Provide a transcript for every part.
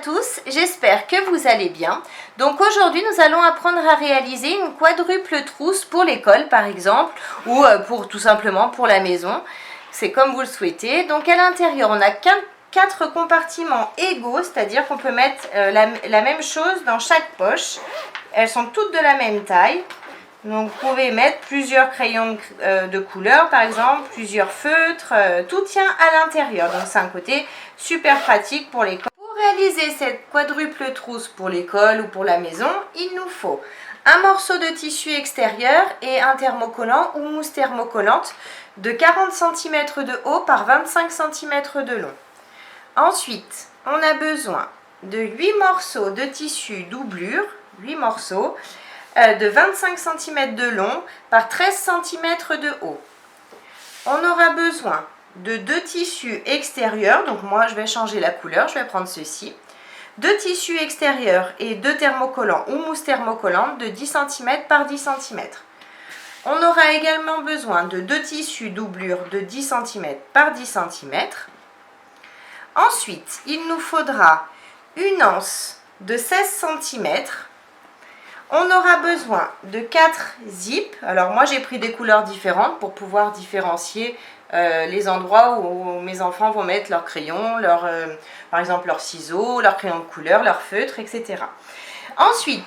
tous, j'espère que vous allez bien. Donc aujourd'hui nous allons apprendre à réaliser une quadruple trousse pour l'école par exemple, ou pour tout simplement pour la maison, c'est comme vous le souhaitez. Donc à l'intérieur on a 4 compartiments égaux, c'est-à-dire qu'on peut mettre la même chose dans chaque poche. Elles sont toutes de la même taille. Donc vous pouvez mettre plusieurs crayons de couleur par exemple, plusieurs feutres, tout tient à l'intérieur. Donc c'est un côté super pratique pour l'école. Pour réaliser cette quadruple trousse pour l'école ou pour la maison, il nous faut un morceau de tissu extérieur et un thermocollant ou mousse thermocollante de 40 cm de haut par 25 cm de long. Ensuite, on a besoin de 8 morceaux de tissu doublure, 8 morceaux, de 25 cm de long par 13 cm de haut. On aura besoin de 2 tissus extérieurs, donc moi je vais changer la couleur, je vais prendre ceci. 2 tissus extérieurs et 2 thermocollants ou mousse thermocollante de 10 cm par 10 cm. On aura également besoin de 2 tissus doublure de 10 cm par 10 cm. Ensuite, il nous faudra une anse de 16 cm. On aura besoin de 4 zips. Alors moi j'ai pris des couleurs différentes pour pouvoir différencier les endroits où mes enfants vont mettre leurs crayons, par exemple leurs ciseaux, leurs crayons de couleur, leurs feutres, etc. Ensuite,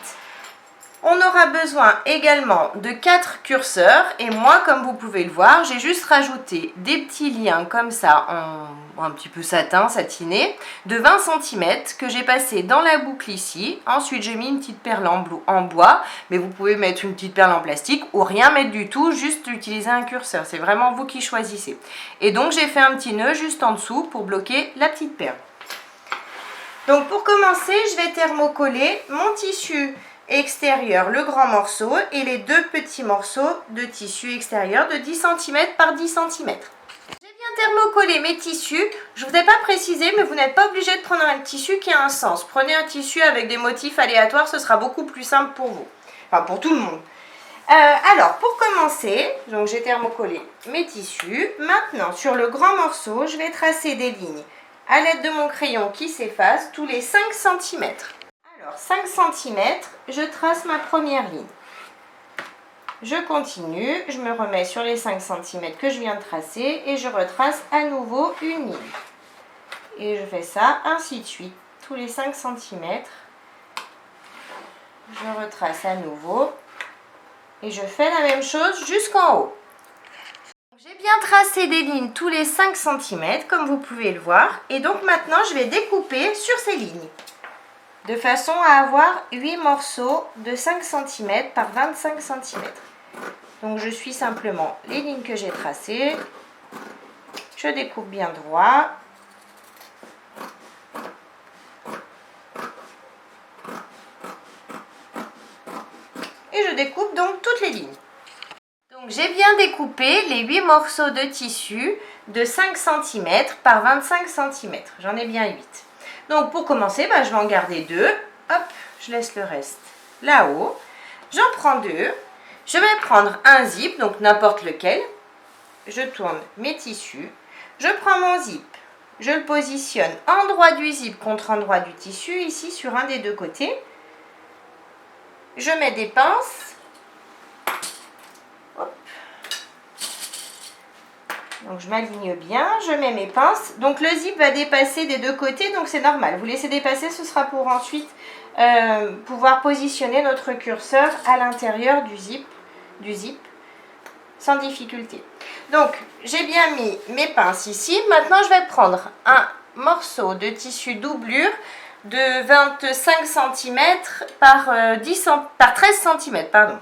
on aura besoin également de 4 curseurs et moi comme vous pouvez le voir j'ai juste rajouté des petits liens comme ça en un petit peu satiné de 20 cm que j'ai passé dans la boucle ici. Ensuite j'ai mis une petite perle en bois, mais vous pouvez mettre une petite perle en plastique ou rien mettre du tout, juste utiliser un curseur, c'est vraiment vous qui choisissez. Et donc j'ai fait un petit nœud juste en dessous pour bloquer la petite perle. Donc pour commencer je vais thermocoller mon tissu extérieur, le grand morceau, et les 2 petits morceaux de tissu extérieur de 10 cm par 10 cm. J'ai bien thermocollé mes tissus. Je ne vous ai pas précisé, mais vous n'êtes pas obligé de prendre un tissu qui a un sens. Prenez un tissu avec des motifs aléatoires, ce sera beaucoup plus simple pour vous. Enfin, pour tout le monde. Alors, pour commencer, donc j'ai thermocollé mes tissus. Maintenant, sur le grand morceau, je vais tracer des lignes à l'aide de mon crayon qui s'efface tous les 5 cm. Alors, 5 cm, je trace ma première ligne. Je continue, je me remets sur les 5 cm que je viens de tracer et je retrace à nouveau une ligne. Et je fais ça ainsi de suite, tous les 5 cm. Je retrace à nouveau et je fais la même chose jusqu'en haut. J'ai bien tracé des lignes tous les 5 cm, comme vous pouvez le voir. Et donc maintenant, je vais découper sur ces lignes, de façon à avoir 8 morceaux de 5 cm par 25 cm. Donc je suis simplement les lignes que j'ai tracées, je découpe bien droit. Et je découpe donc toutes les lignes. Donc j'ai bien découpé les 8 morceaux de tissu de 5 cm par 25 cm. J'en ai bien 8. Donc pour commencer, je vais en garder 2. Hop, je laisse le reste là-haut. J'en prends 2. Je vais prendre un zip, donc n'importe lequel. Je tourne mes tissus. Je prends mon zip. Je le positionne endroit du zip contre endroit du tissu, ici sur un des 2 côtés. Je mets des pinces. Hop. Donc je m'aligne bien, je mets mes pinces. Donc le zip va dépasser des 2 côtés, donc c'est normal. Vous laissez dépasser, ce sera pour ensuite pouvoir positionner notre curseur à l'intérieur du zip sans difficulté. Donc j'ai bien mis mes pinces ici. Maintenant je vais prendre un morceau de tissu doublure de 25 cm par 13 cm, pardon.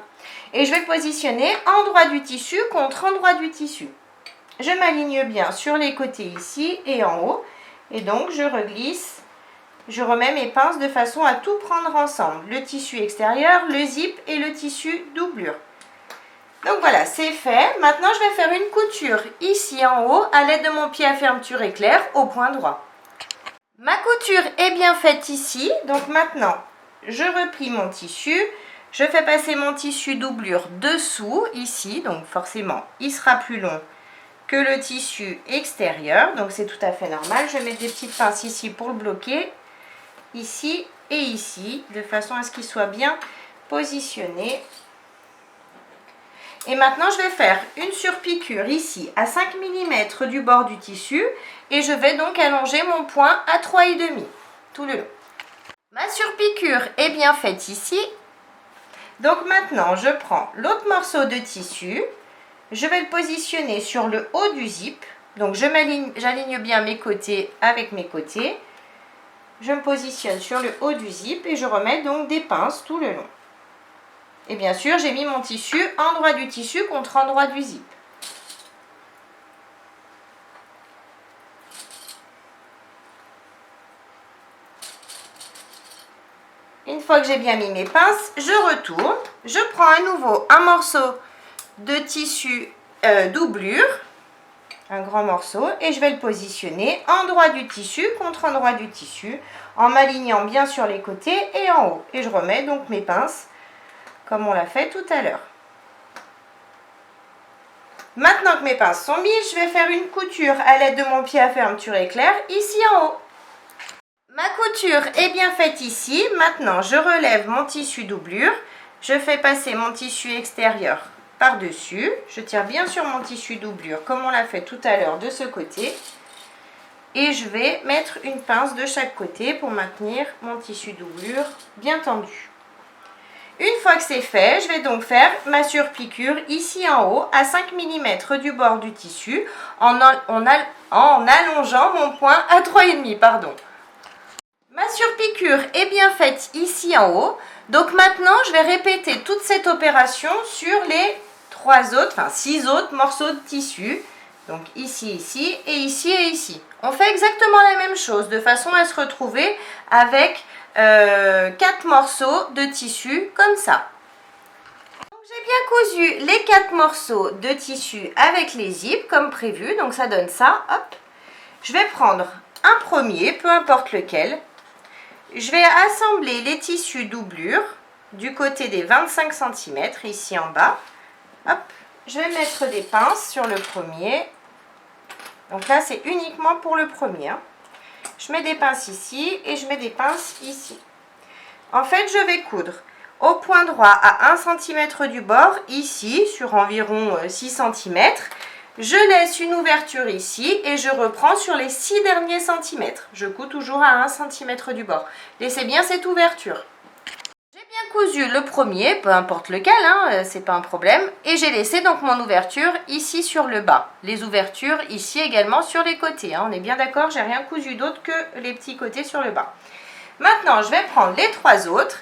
Et je vais positionner endroit du tissu contre endroit du tissu. Je m'aligne bien sur les côtés ici et en haut. Et donc je reglisse, je remets mes pinces de façon à tout prendre ensemble. Le tissu extérieur, le zip et le tissu doublure. Donc voilà, c'est fait. Maintenant je vais faire une couture ici en haut à l'aide de mon pied à fermeture éclair au point droit. Ma couture est bien faite ici. Donc maintenant je replie mon tissu. Je fais passer mon tissu doublure dessous ici. Donc forcément il sera plus long que le tissu extérieur, donc c'est tout à fait normal. Je vais mettre des petites pinces ici pour le bloquer. ici et ici, de façon à ce qu'il soit bien positionné. Et maintenant, je vais faire une surpiqûre ici à 5 mm du bord du tissu et je vais donc allonger mon point à 3,5 tout le long. Ma surpiqûre est bien faite ici. Donc maintenant, je prends l'autre morceau de tissu, je vais le positionner sur le haut du zip. Donc j'aligne bien mes côtés avec mes côtés. Je me positionne sur le haut du zip et je remets donc des pinces tout le long. Et bien sûr, j'ai mis mon tissu endroit du tissu contre endroit du zip. Une fois que j'ai bien mis mes pinces, je retourne. Je prends à nouveau un morceau de tissu doublure, un grand morceau, et je vais le positionner endroit du tissu contre endroit du tissu, en m'alignant bien sur les côtés et en haut. Et je remets donc mes pinces comme on l'a fait tout à l'heure. Maintenant que mes pinces sont mises, je vais faire une couture à l'aide de mon pied à fermeture éclair ici en haut. Ma couture est bien faite ici. Maintenant, je relève mon tissu doublure. Je fais passer mon tissu extérieur par-dessus. Je tire bien sur mon tissu doublure comme on l'a fait tout à l'heure de ce côté. Et je vais mettre une pince de chaque côté pour maintenir mon tissu doublure bien tendu. Une fois que c'est fait, je vais donc faire ma surpiqûre ici en haut à 5 mm du bord du tissu en allongeant mon point à 3,5 pardon. Ma surpiqûre est bien faite ici en haut. Donc maintenant, je vais répéter toute cette opération sur les 6 autres morceaux de tissu. Donc ici, ici et ici et ici. On fait exactement la même chose de façon à se retrouver avec 4 morceaux de tissu comme ça. J'ai bien cousu les 4 morceaux de tissu avec les zips comme prévu. Donc ça donne ça. Hop. Je vais prendre un premier, peu importe lequel. Je vais assembler les tissus doublure du côté des 25 cm ici en bas. Hop. Je vais mettre des pinces sur le premier. Donc là, c'est uniquement pour le premier. Je mets des pinces ici et je mets des pinces ici. En fait, je vais coudre au point droit à 1 cm du bord, ici, sur environ 6 cm. Je laisse une ouverture ici et je reprends sur les 6 derniers centimètres. Je couds toujours à 1 cm du bord. Laissez bien cette ouverture. J'ai bien cousu le premier, peu importe lequel, hein, c'est pas un problème. Et j'ai laissé donc mon ouverture ici sur le bas. Les ouvertures ici également sur les côtés. Hein, on est bien d'accord, j'ai rien cousu d'autre que les petits côtés sur le bas. Maintenant, je vais prendre les 3 autres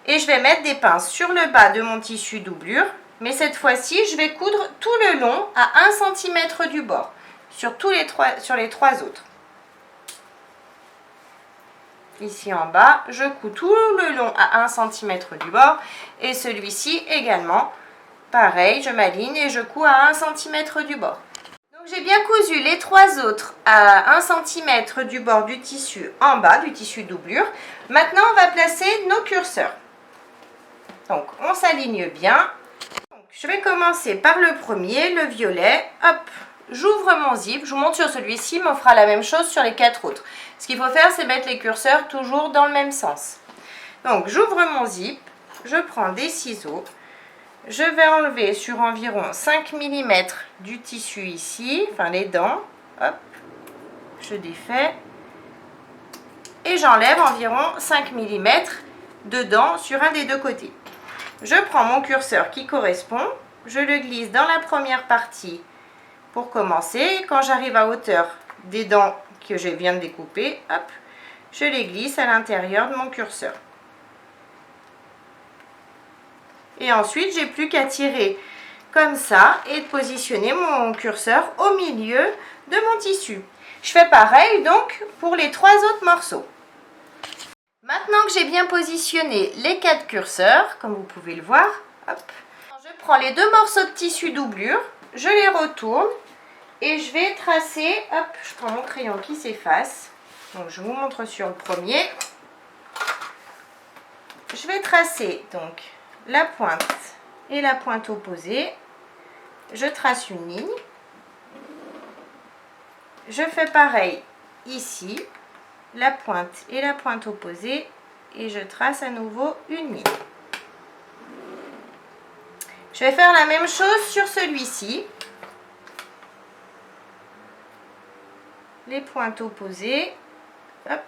et je vais mettre des pinces sur le bas de mon tissu doublure. Mais cette fois-ci, je vais coudre tout le long à 1 cm du bord sur les 3 autres. Ici en bas, je couds tout le long à 1 cm du bord et celui-ci également. Pareil, je m'aligne et je couds à 1 cm du bord. Donc j'ai bien cousu les 3 autres à 1 cm du bord du tissu en bas, du tissu doublure. Maintenant, on va placer nos curseurs. Donc on s'aligne bien. Donc, je vais commencer par le premier, le violet. Hop, j'ouvre mon zip, je vous montre sur celui-ci, mais on fera la même chose sur les 4 autres. Ce qu'il faut faire, c'est mettre les curseurs toujours dans le même sens. Donc j'ouvre mon zip, je prends des ciseaux. Je vais enlever sur environ 5 mm du tissu ici, enfin les dents. Hop, je défais. Et j'enlève environ 5 mm de dents sur un des deux côtés. Je prends mon curseur qui correspond, je le glisse dans la première partie pour commencer. Quand j'arrive à hauteur des dents que je viens de découper, hop, je les glisse à l'intérieur de mon curseur. Et ensuite, j'ai plus qu'à tirer comme ça et de positionner mon curseur au milieu de mon tissu. Je fais pareil donc pour les 3 autres morceaux. Maintenant que j'ai bien positionné les 4 curseurs, comme vous pouvez le voir, hop, je prends les 2 morceaux de tissu doublure, je les retourne et je vais tracer, hop, je prends mon crayon qui s'efface. Donc je vous montre sur le premier. Je vais tracer donc la pointe et la pointe opposée. Je trace une ligne. Je fais pareil ici. la pointe et la pointe opposée et je trace à nouveau une ligne. Je vais faire la même chose sur celui-ci. Les pointes opposées. Hop.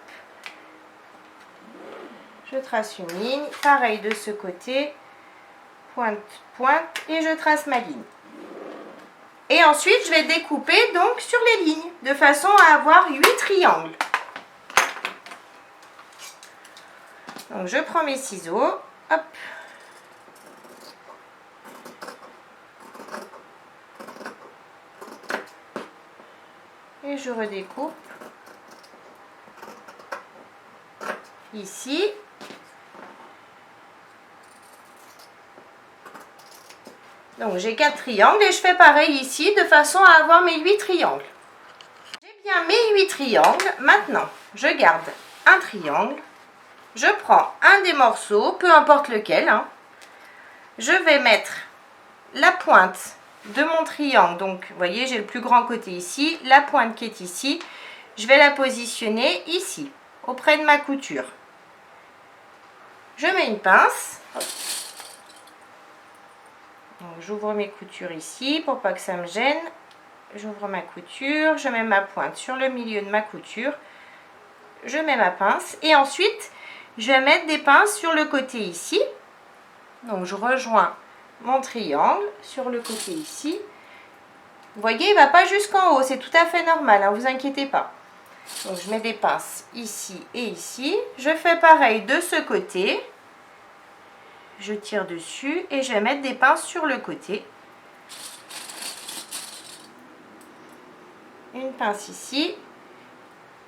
Je trace une ligne. Pareil de ce côté. Pointe, pointe et je trace ma ligne. Et ensuite, je vais découper donc sur les lignes de façon à avoir 8 triangles. Donc, je prends mes ciseaux. Hop. Et je redécoupe ici. Donc j'ai 4 triangles et je fais pareil ici de façon à avoir mes 8 triangles. J'ai bien mes 8 triangles. Maintenant, je garde un triangle. Je prends un des morceaux, peu importe lequel. Je vais mettre la pointe de mon triangle. Donc, vous voyez, j'ai le plus grand côté ici. La pointe qui est ici, je vais la positionner ici, auprès de ma couture. Je mets une pince. J'ouvre mes coutures ici pour pas que ça me gêne. J'ouvre ma couture, je mets ma pointe sur le milieu de ma couture. Je mets ma pince et ensuite, je vais mettre des pinces sur le côté ici. Donc, je rejoins mon triangle sur le côté ici. Vous voyez, il ne va pas jusqu'en haut, c'est tout à fait normal, ne vous inquiétez pas. Donc je mets des pinces ici et ici. Je fais pareil de ce côté. Je tire dessus et je vais mettre des pinces sur le côté. Une pince ici,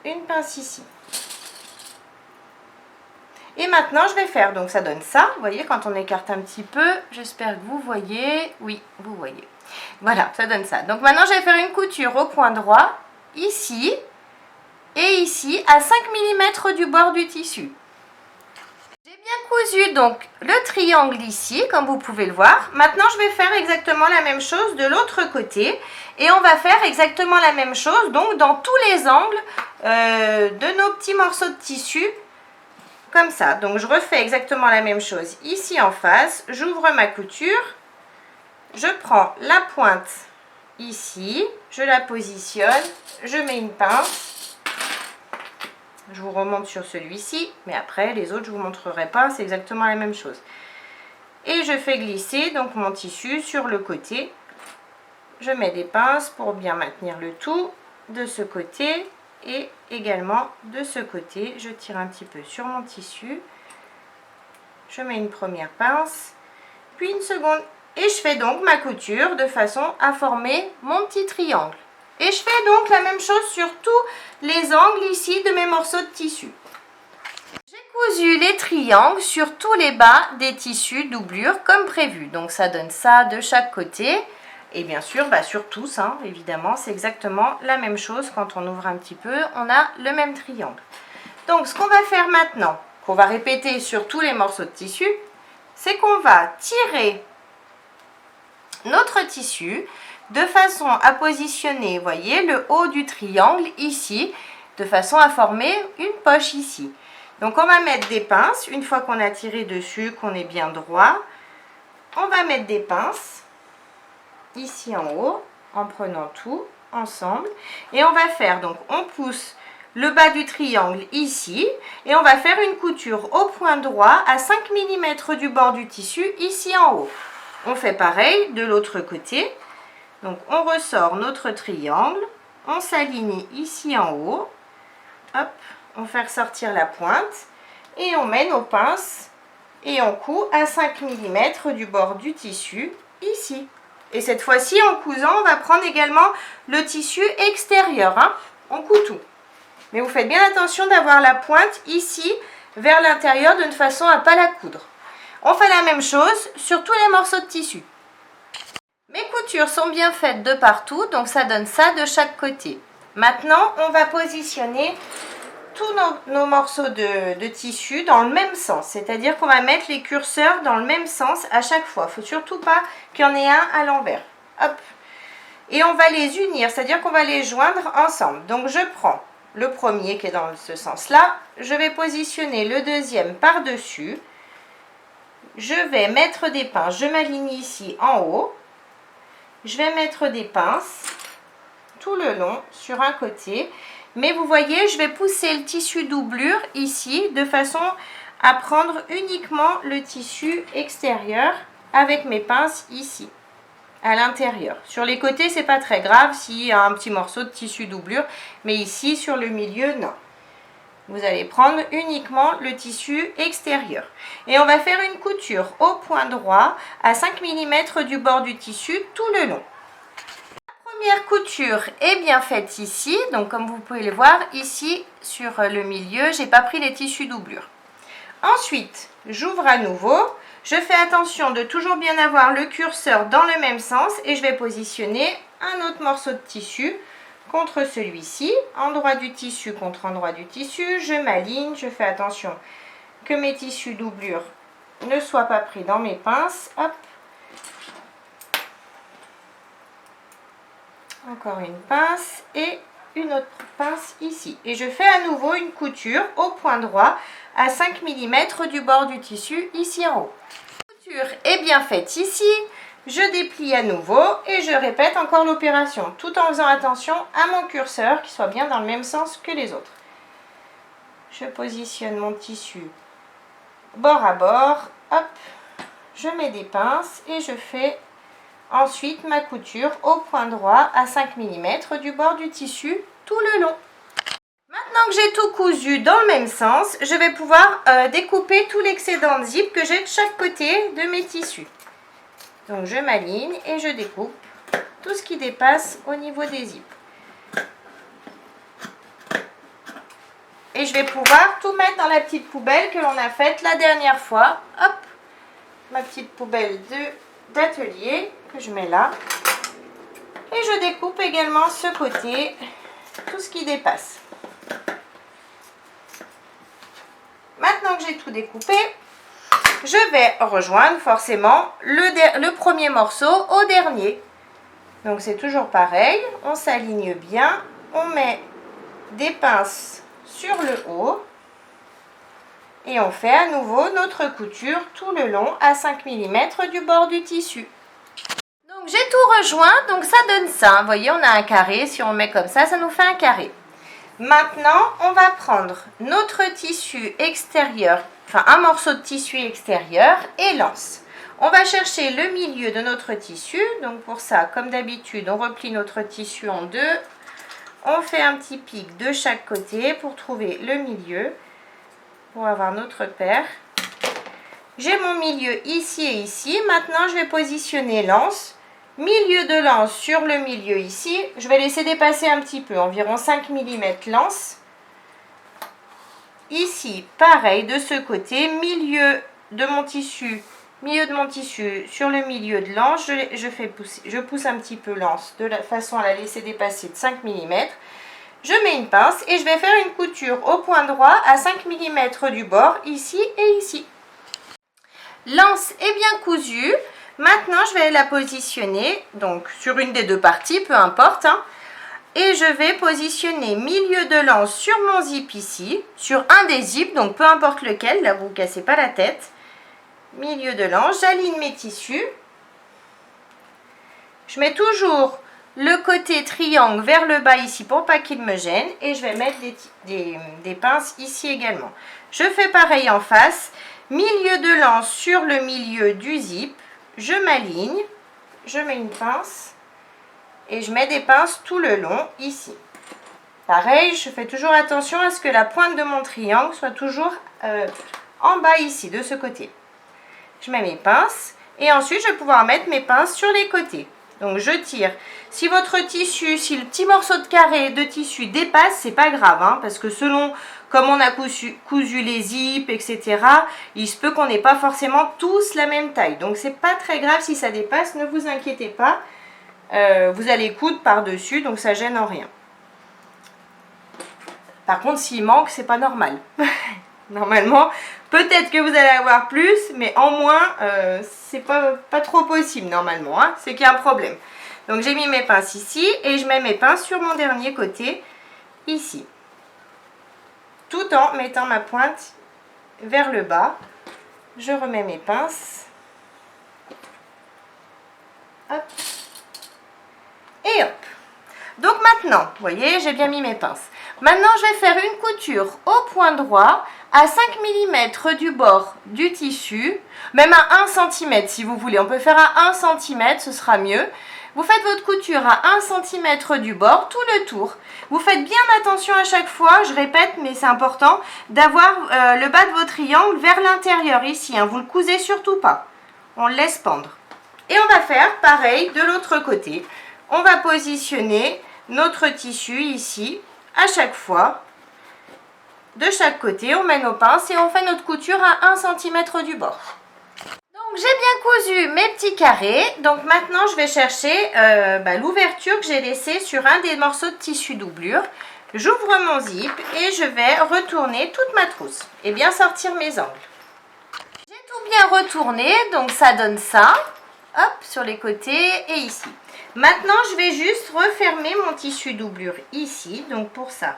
une pince ici. Et maintenant, je vais faire, donc ça donne ça, vous voyez, quand on écarte un petit peu, j'espère que vous voyez, oui, vous voyez. Voilà, ça donne ça. Donc maintenant, je vais faire une couture au point droit, ici, et ici, à 5 mm du bord du tissu. J'ai bien cousu donc le triangle ici, comme vous pouvez le voir. Maintenant, je vais faire exactement la même chose de l'autre côté, et on va faire exactement la même chose, donc dans tous les angles de nos petits morceaux de tissu, comme ça. Donc je refais exactement la même chose ici en face. J'ouvre ma couture. Je prends la pointe ici. Je la positionne. Je mets une pince. Je vous remonte sur celui-ci. Mais après, les autres, je ne vous montrerai pas. C'est exactement la même chose. Et je fais glisser donc mon tissu sur le côté. Je mets des pinces pour bien maintenir le tout de ce côté. Et également de ce côté, je tire un petit peu sur mon tissu. Je mets une première pince, puis une seconde. Et je fais donc ma couture de façon à former mon petit triangle. Et je fais donc la même chose sur tous les angles ici de mes morceaux de tissu. J'ai cousu les triangles sur tous les bas des tissus doublure comme prévu. Donc ça donne ça de chaque côté. Et bien sûr, sur tous, évidemment, c'est exactement la même chose. Quand on ouvre un petit peu, on a le même triangle. Donc, ce qu'on va faire maintenant, qu'on va répéter sur tous les morceaux de tissu, c'est qu'on va tirer notre tissu de façon à positionner, vous voyez, le haut du triangle ici, de façon à former une poche ici. Donc, on va mettre des pinces. Une fois qu'on a tiré dessus, qu'on est bien droit, on va mettre des pinces ici en haut, en prenant tout ensemble. Et on va faire, donc on pousse le bas du triangle ici, et on va faire une couture au point droit à 5 mm du bord du tissu ici en haut. On fait pareil de l'autre côté. Donc on ressort notre triangle, on s'aligne ici en haut, hop, on fait ressortir la pointe, et on met nos pinces, et on coud à 5 mm du bord du tissu ici. Et cette fois-ci, en cousant, on va prendre également le tissu extérieur. On coud tout. Mais vous faites bien attention d'avoir la pointe ici, vers l'intérieur, de façon à ne pas la coudre. On fait la même chose sur tous les morceaux de tissu. Mes coutures sont bien faites de partout, donc ça donne ça de chaque côté. Maintenant, on va positionner tous nos morceaux de tissu dans le même sens, c'est-à-dire qu'on va mettre les curseurs dans le même sens à chaque fois. Il ne faut surtout pas qu'il y en ait un à l'envers. Hop. Et on va les unir, c'est-à-dire qu'on va les joindre ensemble. Donc je prends le premier qui est dans ce sens-là. Je vais positionner le deuxième par-dessus. Je vais mettre des pinces. Je m'aligne ici en haut. Je vais mettre des pinces tout le long sur un côté. Mais vous voyez, je vais pousser le tissu doublure ici de façon à prendre uniquement le tissu extérieur avec mes pinces ici, à l'intérieur. Sur les côtés, c'est pas très grave s'il y a un petit morceau de tissu doublure, mais ici, sur le milieu, non. Vous allez prendre uniquement le tissu extérieur. Et on va faire une couture au point droit à 5 mm du bord du tissu tout le long. La première couture est bien faite ici. Donc comme vous pouvez le voir, ici sur le milieu, j'ai pas pris les tissus doublure. Ensuite, j'ouvre à nouveau. Je fais attention de toujours bien avoir le curseur dans le même sens et je vais positionner un autre morceau de tissu contre celui-ci, endroit du tissu contre endroit du tissu, je m'aligne, je fais attention que mes tissus doublures ne soient pas pris dans mes pinces. Hop. Encore une pince et une autre pince ici. Et je fais à nouveau une couture au point droit à 5 mm du bord du tissu ici en haut. La couture est bien faite ici. Je déplie à nouveau et je répète encore l'opération tout en faisant attention à mon curseur qui soit bien dans le même sens que les autres. Je positionne mon tissu bord à bord, hop, je mets des pinces et je fais ensuite ma couture au point droit à 5 mm du bord du tissu tout le long. Maintenant que j'ai tout cousu dans le même sens, je vais pouvoir découper tout l'excédent de zip que j'ai de chaque côté de mes tissus. Donc je m'aligne et je découpe tout ce qui dépasse au niveau des zips. Et je vais pouvoir tout mettre dans la petite poubelle que l'on a faite la dernière fois. Hop, ma petite poubelle d'atelier que je mets là. Et je découpe également ce côté, tout ce qui dépasse. Maintenant que j'ai tout découpé, je vais rejoindre forcément le premier morceau au dernier. Donc c'est toujours pareil, on s'aligne bien, on met des pinces sur le haut et on fait à nouveau notre couture tout le long à 5 mm du bord du tissu. Donc j'ai tout rejoint, donc ça donne ça. Vous voyez, on a un carré, si on met comme ça nous fait un carré. Maintenant, on va prendre notre tissu extérieur, enfin un morceau de tissu extérieur et lance. On va chercher le milieu de notre tissu. Donc pour ça, comme d'habitude, on replie notre tissu en deux. On fait un petit pic de chaque côté pour trouver le milieu, pour avoir notre paire. J'ai mon milieu ici et ici. Maintenant, je vais positionner lance. Milieu de lance sur le milieu ici, je vais laisser dépasser un petit peu, environ 5 mm lance. Ici, pareil, de ce côté, milieu de mon tissu sur le milieu de lance, je pousse un petit peu lance de la façon à la laisser dépasser de 5 mm. Je mets une pince et je vais faire une couture au point droit à 5 mm du bord, ici et ici. Lance est bien cousue. Maintenant, je vais la positionner donc sur une des deux parties, peu importe. Et je vais positionner milieu de lance sur mon zip ici, sur un des zips, donc peu importe lequel, là vous ne vous cassez pas la tête. Milieu de lance, j'aligne mes tissus. Je mets toujours le côté triangle vers le bas ici pour pas qu'il me gêne. Et je vais mettre des pinces ici également. Je fais pareil en face. Milieu de lance sur le milieu du zip. Je m'aligne, je mets une pince et je mets des pinces tout le long ici. Pareil, je fais toujours attention à ce que la pointe de mon triangle soit toujours en bas ici, de ce côté. Je mets mes pinces et ensuite je vais pouvoir mettre mes pinces sur les côtés. Donc je tire. Si votre tissu, si le petit morceau de carré de tissu dépasse, c'est pas grave, parce que selon comme on a cousu les zips, etc., il se peut qu'on n'ait pas forcément tous la même taille. Donc c'est pas très grave si ça dépasse, ne vous inquiétez pas. Vous allez coudre par-dessus, donc ça gêne en rien. Par contre, s'il manque, c'est pas normal. Normalement, peut-être que vous allez avoir plus, mais en moins, c'est pas trop possible normalement. C'est qu'il y a un problème. Donc j'ai mis mes pinces ici et je mets mes pinces sur mon dernier côté, ici. tout en mettant ma pointe vers le bas. Je remets mes pinces. Hop. Et hop. Donc maintenant, vous voyez, j'ai bien mis mes pinces. Maintenant, je vais faire une couture au point droit à 5 mm du bord du tissu, même à 1 cm si vous voulez. On peut faire à 1 cm, ce sera mieux. Vous faites votre couture à 1 cm du bord, tout le tour. Vous faites bien attention à chaque fois, je répète, mais c'est important, d'avoir le bas de votre triangle vers l'intérieur ici. Hein. Vous ne le cousez surtout pas. On le laisse pendre. Et on va faire pareil de l'autre côté. On va positionner notre tissu ici, à chaque fois. De chaque côté, on met nos pinces et on fait notre couture à 1 cm du bord. Donc j'ai bien cousu mes petits carrés. Donc maintenant je vais chercher l'ouverture que j'ai laissée sur un des morceaux de tissu doublure. J'ouvre mon zip et je vais retourner toute ma trousse et bien sortir mes angles. J'ai tout bien retourné, donc ça donne ça. Hop, sur les côtés et ici. Maintenant je vais juste refermer mon tissu doublure ici. Donc pour ça,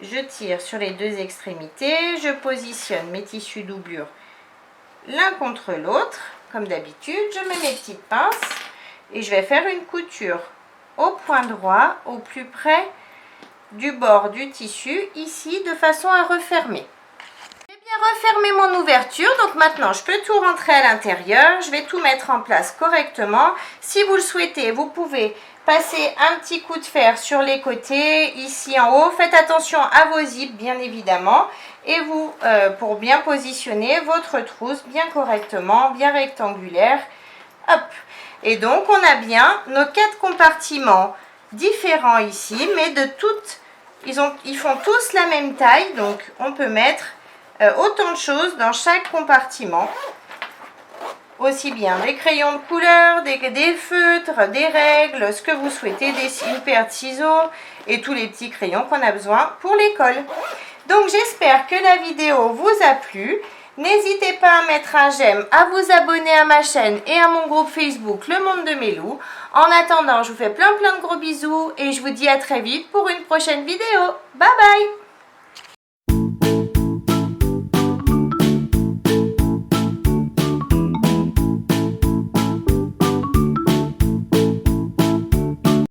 je tire sur les deux extrémités. Je positionne mes tissus doublure l'un contre l'autre, comme d'habitude. Je mets mes petites pinces et je vais faire une couture au point droit, au plus près du bord du tissu, ici, de façon à refermer. J'ai bien refermé mon ouverture, donc maintenant je peux tout rentrer à l'intérieur. Je vais tout mettre en place correctement. Si vous le souhaitez, vous pouvez passer un petit coup de fer sur les côtés, ici en haut. Faites attention à vos zips, bien évidemment. Et vous, pour bien positionner votre trousse bien correctement, bien rectangulaire. Hop. Et donc, on a bien nos 4 compartiments différents ici, mais de toutes, ils font tous la même taille. Donc, on peut mettre autant de choses dans chaque compartiment. Aussi bien des crayons de couleur, des feutres, des règles, ce que vous souhaitez, une paire de ciseaux et tous les petits crayons qu'on a besoin pour l'école. Donc j'espère que la vidéo vous a plu. N'hésitez pas à mettre un j'aime, à vous abonner à ma chaîne et à mon groupe Facebook Le Monde de Mélou. En attendant, je vous fais plein de gros bisous et je vous dis à très vite pour une prochaine vidéo. Bye bye!